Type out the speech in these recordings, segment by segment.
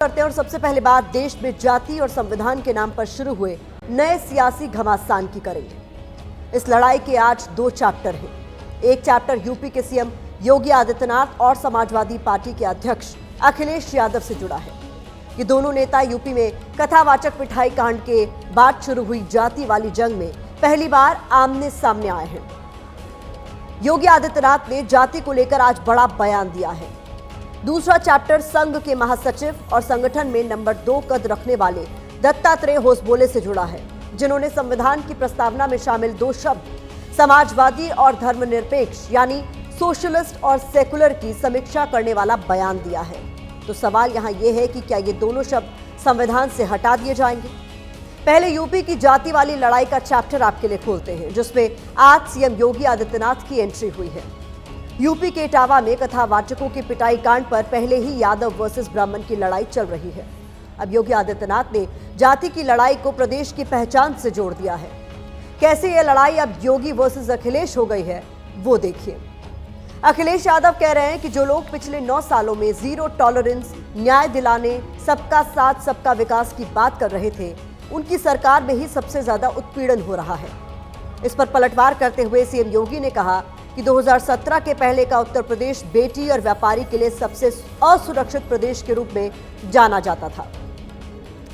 करते हैं और सबसे पहले बात देश में जाति और संविधान के नाम पर शुरू हुए नए सियासी घमासान की करेंगे। इस लड़ाई के आज दो चैप्टर हैं। एक चैप्टर यूपी के सीएम योगी आदित्यनाथ और समाजवादी पार्टी के अध्यक्ष अखिलेश यादव से जुड़ा है। ये दोनों नेता यूपी में कथावाचक मिठाई कांड के बाद शुरू हुई जाति वाली जंग में पहली बार आमने सामने आए हैं। योगी आदित्यनाथ ने जाति को लेकर आज बड़ा बयान दिया है। दूसरा चैप्टर संघ के महासचिव और संगठन में नंबर 2 कद रखने वाले दत्तात्रेय होसबोले से जुड़ा है, जिन्होंने संविधान की प्रस्तावना में शामिल दो शब्द समाजवादी और धर्मनिरपेक्ष यानी सोशलिस्ट और सेकुलर की समीक्षा करने वाला बयान दिया है। तो सवाल यहां यह है कि क्या ये दोनों शब्द संविधान से हटा दिए जाएंगे? पहले यूपी की जाति वाली लड़ाई का चैप्टर आपके लिए खोलते हैं, जिसमें आज सीएम योगी आदित्यनाथ की एंट्री हुई है। यूपी के इटावा में कथावाचकों की पिटाई कांड पर पहले ही यादव वर्सेस ब्राह्मण की लड़ाई चल रही है। अब योगी आदित्यनाथ ने जाति की लड़ाई को प्रदेश की पहचान से जोड़ दिया है। कैसे यह लड़ाई अब योगी वर्सेस अखिलेश हो गई है, वो देखिए। अखिलेश यादव कह रहे हैं कि जो लोग पिछले 9 सालों में जीरो टॉलरेंस, न्याय दिलाने, सबका साथ सबका विकास की बात कर रहे थे, उनकी सरकार में ही सबसे ज्यादा उत्पीड़न हो रहा है। इस पर पलटवार करते हुए सीएम योगी ने कहा कि 2017 के पहले का उत्तर प्रदेश बेटी और व्यापारी के लिए सबसे असुरक्षित प्रदेश के रूप में जाना जाता था।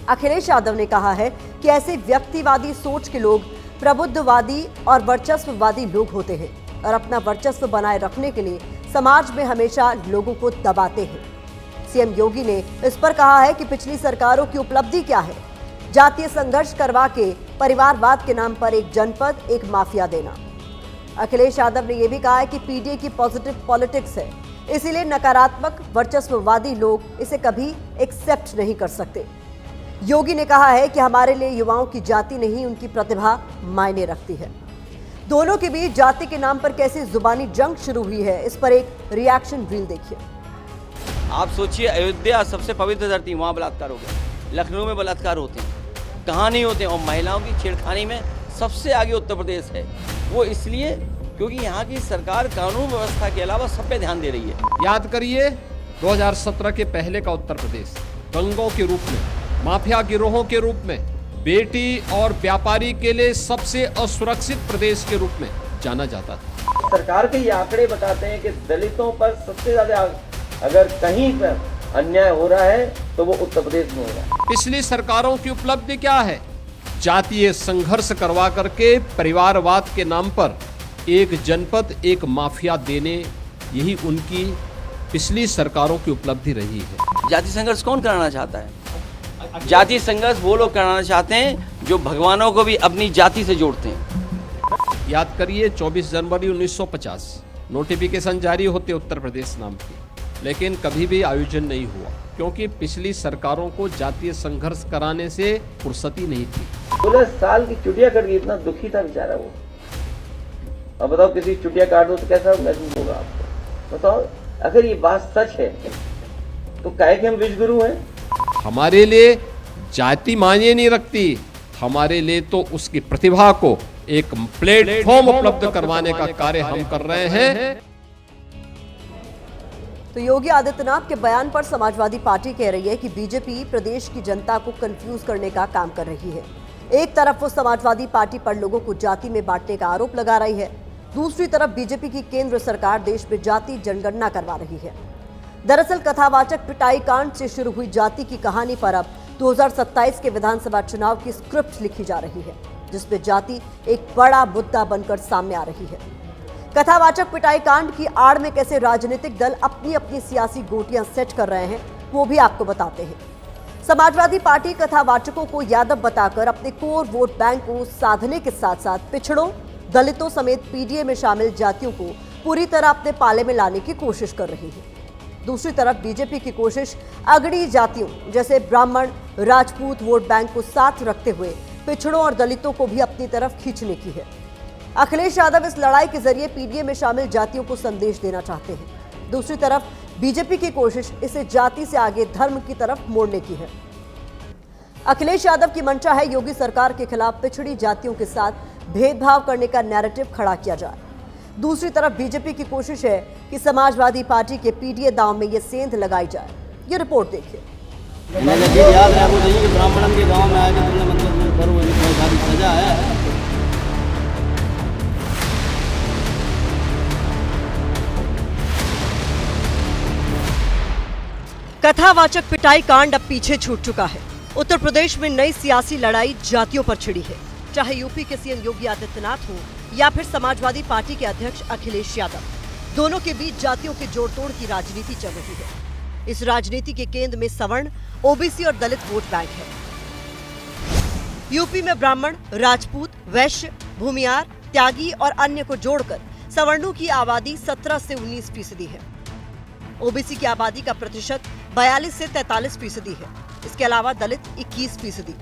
अखिलेश यादव ने कहा है कि ऐसे व्यक्तिवादी सोच के लोग प्रबुद्धवादी और वर्चस्ववादी लोग होते हैं और अपना वर्चस्व बनाए रखने के लिए समाज में हमेशा लोगों को दबाते हैं। सीएम योगी ने इस पर कहा है कि पिछली सरकारों की उपलब्धि क्या है, जातीय संघर्ष करवा के परिवारवाद के नाम पर एक जनपद, एक माफिया देना। अखिलेश यादव ने यह भी कहा है कि पीडीए की पॉजिटिव पॉलिटिक्स है, इसीलिए नकारात्मक वर्चस्ववादी लोग इसे कभी एक्सेप्ट नहीं कर सकते। योगी ने कहा है कि हमारे लिए युवाओं की जाति नहीं, उनकी प्रतिभा मायने रखती है। दोनों के बीच जाति के नाम पर कैसे जुबानी जंग शुरू हुई है, इस पर एक रिएक्शन रील देखिए। आप सोचिए, अयोध्या सबसे पवित्र धरती, वहाँ बलात्कार हो गया। लखनऊ में बलात्कार होते हैं, कहाँ नहीं होते। और महिलाओं की छेड़खानी में सबसे आगे उत्तर प्रदेश है। वो इसलिए क्योंकि यहाँ की सरकार कानून व्यवस्था के अलावा सब पे ध्यान दे रही है। याद करिए 2017 के पहले का उत्तर प्रदेश दंगों के रूप में, माफिया गिरोहों के रूप में, बेटी और व्यापारी के लिए सबसे असुरक्षित प्रदेश के रूप में जाना जाता था। सरकार के ये आंकड़े बताते हैं कि दलितों पर सबसे ज्यादा अगर कहीं पर अन्याय हो रहा है तो वो उत्तर प्रदेश में हो रहा है। पिछली सरकारों की उपलब्धि क्या है? जातीय संघर्ष करवा करके परिवारवाद के नाम पर एक जनपद, एक माफिया देने, यही उनकी पिछली सरकारों की उपलब्धि रही है। जाति संघर्ष कौन कराना चाहता है? जाति संघर्ष वो लोग कराना चाहते हैं जो भगवानों को भी अपनी जाति से जोड़ते हैं। याद करिए 24 जनवरी 1950 नोटिफिकेशन जारी होते उत्तर प्रदेश नाम की, लेकिन कभी भी आयोजन नहीं हुआ क्योंकि पिछली सरकारों को जातीय संघर्ष कराने से फुर्सती नहीं थी। 16 साल की चुटिया कट गई, इतना दुखी था बेचारा वो। अब बताओ किसी चुटिया काट दो तो कैसा महसूस होगा आपको? बताओ, अगर ये बात सच है तो काहे कि हम विश्वगुरु हैं। हमारे लिए जाति मायने नहीं रखती, हमारे लिए तो उसकी प्रतिभा को एक प्लेटफॉर्म उपलब्ध करवाने का कार्य हम कर रहे हैं। तो योगी आदित्यनाथ के बयान पर समाजवादी पार्टी कह रही है कि बीजेपी प्रदेश की जनता को कंफ्यूज करने का काम कर रही है। एक तरफ वो समाजवादी पार्टी पर लोगों को जाति में बांटने का आरोप लगा रही है, दूसरी तरफ बीजेपी की केंद्र सरकार देश में जाति जनगणना करवा रही है। दरअसल कथावाचक पिटाई कांड से शुरू हुई जाति की कहानी पर अब 2027 के विधानसभा चुनाव की स्क्रिप्ट लिखी जा रही है, जिसमें जाति एक बड़ा मुद्दा बनकर सामने आ रही है। कथावाचक पिटाई कांड की आड़ में कैसे राजनीतिक दल अपनी अपनी सियासी गोटियां सेट कर रहे हैं, वो भी आपको बताते हैं। समाजवादी पार्टी कथावाचकों को यादव बताकर अपने कोर वोट बैंक को साधने के साथ साथ पिछड़ों, दलितों समेत पीडीए में शामिल जातियों को पूरी तरह अपने पाले में लाने की कोशिश कर रही है। दूसरी तरफ बीजेपी की कोशिश अगड़ी जातियों जैसे ब्राह्मण, राजपूत वोट बैंक को साथ रखते हुए पिछड़ों और दलितों को भी अपनी तरफ खींचने की है। अखिलेश यादव इस लड़ाई के जरिए पीडीए में शामिल जातियों को संदेश देना चाहते हैं। दूसरी तरफ बीजेपी की कोशिश इसे जाति से आगे धर्म की तरफ मोड़ने की है। अखिलेश यादव की मंशा है योगी सरकार के खिलाफ पिछड़ी जातियों के साथ भेदभाव करने का नैरेटिव खड़ा किया जाए। दूसरी तरफ बीजेपी की कोशिश है कि समाजवादी पार्टी के पीडीए दांव में ये सेंध लगाई जाए। ये रिपोर्ट देखिए। मैंने भी याद है वो नहीं कि ब्राह्मणन के गांव में आके तुमने मतलब करो कोई सारी सजा है। कथावाचक पिटाई कांड अब पीछे छूट चुका है। उत्तर प्रदेश में नई सियासी लड़ाई जातियों पर छिड़ी है, चाहे यूपी के सीएम योगी आदित्यनाथ हो या फिर समाजवादी पार्टी के अध्यक्ष अखिलेश यादव। दोनों के बीच जातियों के जोड़-तोड़ की राजनीति चल रही है। इस राजनीति के केंद्र में सवर्ण, ओबीसी और दलित वोट बैंक है। यूपी में ब्राह्मण, राजपूत, वैश्य, भूमियार, त्यागी और अन्य को जोड़कर सवर्णों की आबादी 17 से 19% है। ओबीसी की आबादी का प्रतिशत 42 से 43% है। इसके अलावा दलित 21%।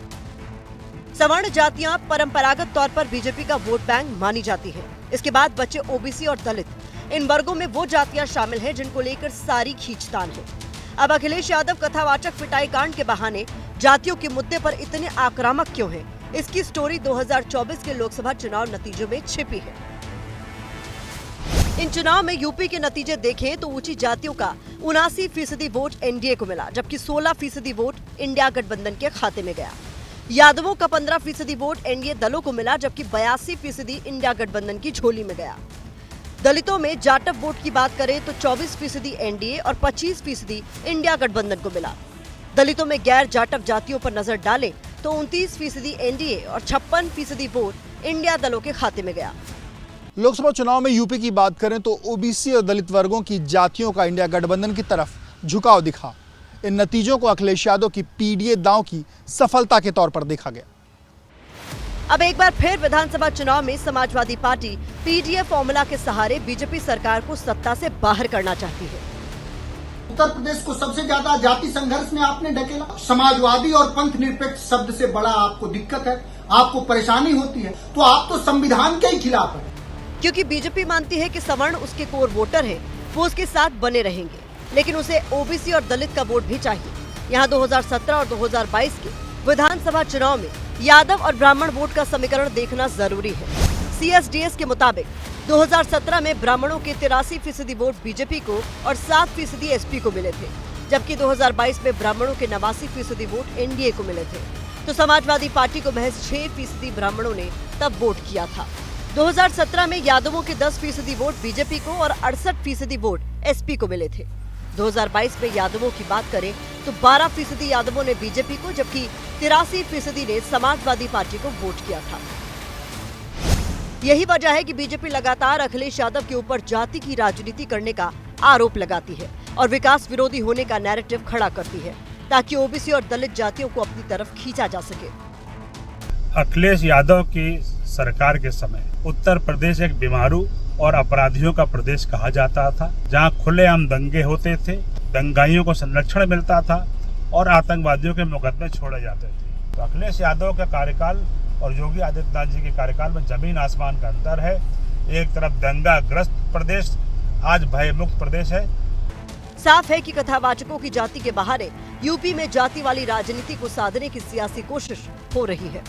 सवर्ण जातियां परंपरागत तौर पर बीजेपी का वोट बैंक मानी जाती हैं। इसके बाद बचे ओबीसी और दलित। इन वर्गों में वो जातियां शामिल हैं जिनको लेकर सारी खींचतान है। अब अखिलेश यादव कथावाचक पिटाई कांड के बहाने जातियों के मुद्दे पर इतने आक्रामक क्यों हैं? इसकी स्टोरी 2024 के लोकसभा चुनाव नतीजों में छिपी है। इन चुनाव में यूपी के नतीजे देखें तो ऊंची जातियों का 79% वोट एनडीए को मिला, जबकि 16% वोट इंडिया गठबंधन के खाते में गया। यादवों का 15% वोट एनडीए दलों को मिला, जबकि 82% इंडिया गठबंधन की झोली में गया। दलितों में जाटव वोट की बात करें तो 24% एनडीए और 25% इंडिया गठबंधन को मिला। दलितों में गैर जाटव जातियों पर नजर डालें तो 29% एनडीए और 56% वोट इंडिया दलों के खाते में गया। लोकसभा चुनाव में यूपी की बात करें तो ओबीसी और दलित वर्गों की जातियों का इंडिया गठबंधन की तरफ झुकाव दिखा। इन नतीजों को अखिलेश यादव की पीडीए दांव की सफलता के तौर पर देखा गया। अब एक बार फिर विधानसभा चुनाव में समाजवादी पार्टी पीडीए फॉर्मूला के सहारे बीजेपी सरकार को सत्ता से बाहर करना चाहती है। उत्तर प्रदेश को सबसे ज्यादा जाति संघर्ष में आपने ढकेला। समाजवादी और पंथ निरपेक्ष शब्द से बड़ा आपको दिक्कत है, आपको परेशानी होती है, तो आप तो संविधान के ही खिलाफ है। क्योंकि बीजेपी मानती है कि सवर्ण उसके कोर वोटर है, वो उसके साथ बने रहेंगे, लेकिन उसे ओबीसी और दलित का वोट भी चाहिए। यहाँ 2017 और 2022 के विधानसभा चुनाव में यादव और ब्राह्मण वोट का समीकरण देखना जरूरी है। सीएसडीएस के मुताबिक 2017 में ब्राह्मणों के 83% वोट बीजेपी को और 7% एसपी को मिले थे, जबकि 2022 में ब्राह्मणों के 89% वोट एनडीए को मिले थे। तो समाजवादी पार्टी को महज 6% ब्राह्मणों ने तब वोट किया था। 2017 में यादवों के 10% वोट बीजेपी को और 68% वोट एसपी को मिले थे। 2022 में यादवों की बात करें तो 12% यादवों ने बीजेपी को, जबकि 83% ने समाजवादी पार्टी को वोट किया था। यही वजह है कि बीजेपी लगातार अखिलेश यादव के ऊपर जाति की राजनीति करने का आरोप लगाती है और विकास विरोधी होने का नैरेटिव खड़ा करती है, ताकि ओबीसी और दलित जातियों को अपनी तरफ खींचा जा सके। अखिलेश यादव की सरकार के समय उत्तर प्रदेश एक बीमारू और अपराधियों का प्रदेश कहा जाता था, जहां खुलेआम दंगे होते थे, दंगाइयों को संरक्षण मिलता था और आतंकवादियों के मुकदमे छोड़े जाते थे। तो अखिलेश यादव का कार्यकाल और योगी आदित्यनाथ जी के कार्यकाल में जमीन आसमान का अंतर है। एक तरफ दंगाग्रस्त प्रदेश, आज भयमुक्त प्रदेश है। साफ है कि कथावाचकों की जाति के बहाने यूपी में जाति वाली राजनीति को साधने की सियासी कोशिश हो रही है।